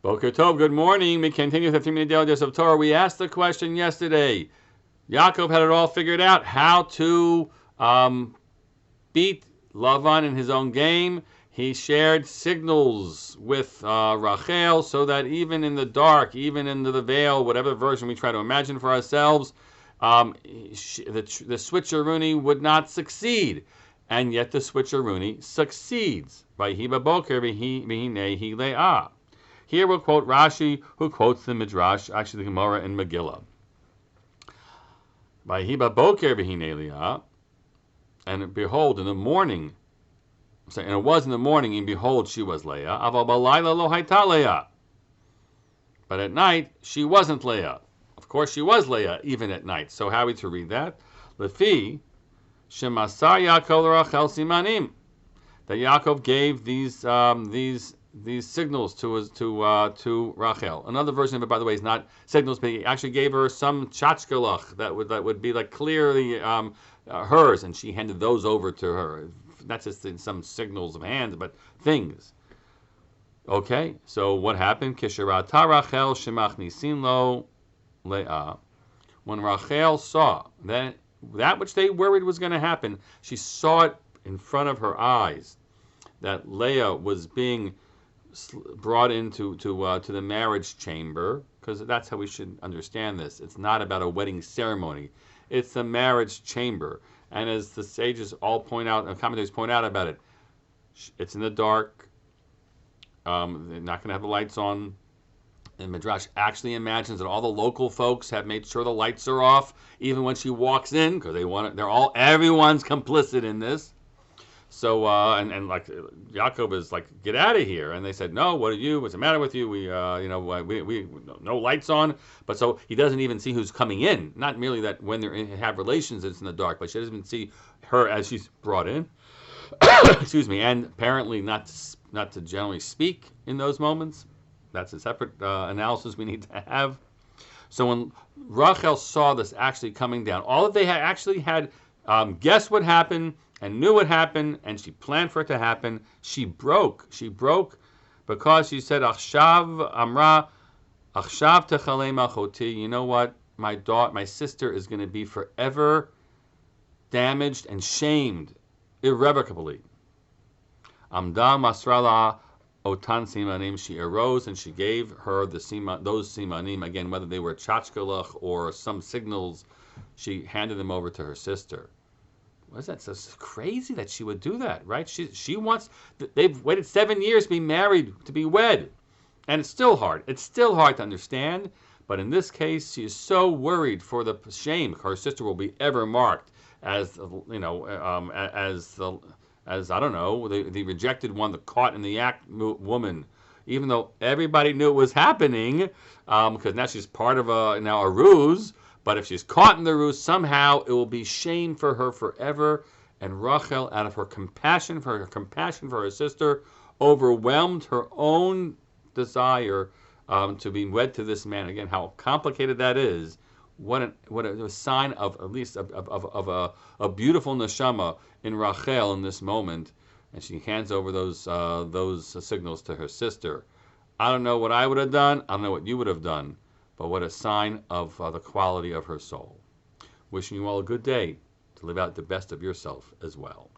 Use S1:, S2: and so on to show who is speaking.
S1: Boker Tov, good morning. We continue 15-minute daily dose of Torah. We asked the question yesterday. Yaakov had it all figured out how to beat Lavan in his own game. He shared signals with Rachel so that even in the dark, even into the veil, whatever version we try to imagine for ourselves, the switcheroony would not succeed. And yet the switcheroony succeeds. Vayhi boker v'hinei hi le'ah. Here we'll quote Rashi, who quotes the Midrash, actually the Gemara in Megillah. Vayhi boker v'hinei le'ah. And behold, in the morning, and it was in the morning, and behold, she was Leah. Aval balayla lo hayta Leah. But at night, she wasn't Leah. Of course, she was Leah, even at night. So how are we to read that? Lefi shemasar Yaakov Rachel simanim. That Yaakov gave these signals to Rachel. Another version of it, by the way, is not signals, but he actually gave her some tchachkalach that would be like clearly hers, and she handed those over to her. Not just in some signals of hands, but things. Okay, so what happened? Kisharata Rachel shemach nisin lo leah. When Rachel saw that which they worried was going to happen, she saw it in front of her eyes, that Leah was being brought into to the marriage chamber, because that's how we should understand this. It's not about a wedding ceremony. It's the marriage chamber. And as the sages all point out, and commentators point out about it, it's in the dark. They're not going to have the lights on. And Midrash actually imagines that all the local folks have made sure the lights are off, even when she walks in, because everyone's complicit in this. So and like Yaakov is like, get out of here, and they said, no, what are you? What's the matter with you? We no lights on. But so he doesn't even see who's coming in. Not merely that when they have relations, it's in the dark, but she doesn't even see her as she's brought in. Excuse me, and apparently not to generally speak in those moments. That's a separate analysis we need to have. So when Rachel saw this actually coming down, all that they had actually had guessed what happened and knew what happened, and she planned for it to happen. She broke. She broke because she said, "Achshav Amra, Achshav techalei machoti." You know what? My sister is going to be forever damaged and shamed, irrevocably. Amda Masrala Otan Simanim. She arose and she gave her those Simanim, again, whether they were tchachkalach or some signals, she handed them over to her sister. What is that? So crazy that she would do that, right? She wants. They've waited 7 years to be married, to be wed, and it's still hard. It's still hard to understand. But in this case, she is so worried for the shame her sister will be ever marked as as I don't know, the rejected one, the caught in the act woman. Even though everybody knew it was happening, because now she's part of a ruse. But if she's caught in the ruse, somehow it will be shame for her forever. And Rachel, out of her compassion for her sister, overwhelmed her own desire to be wed to this man. Again, how complicated that is. What a sign of at least of a beautiful neshama in Rachel in this moment. And she hands over those signals to her sister. I don't know what I would have done. I don't know what you would have done. But what a sign of the quality of her soul. Wishing you all a good day to live out the best of yourself as well.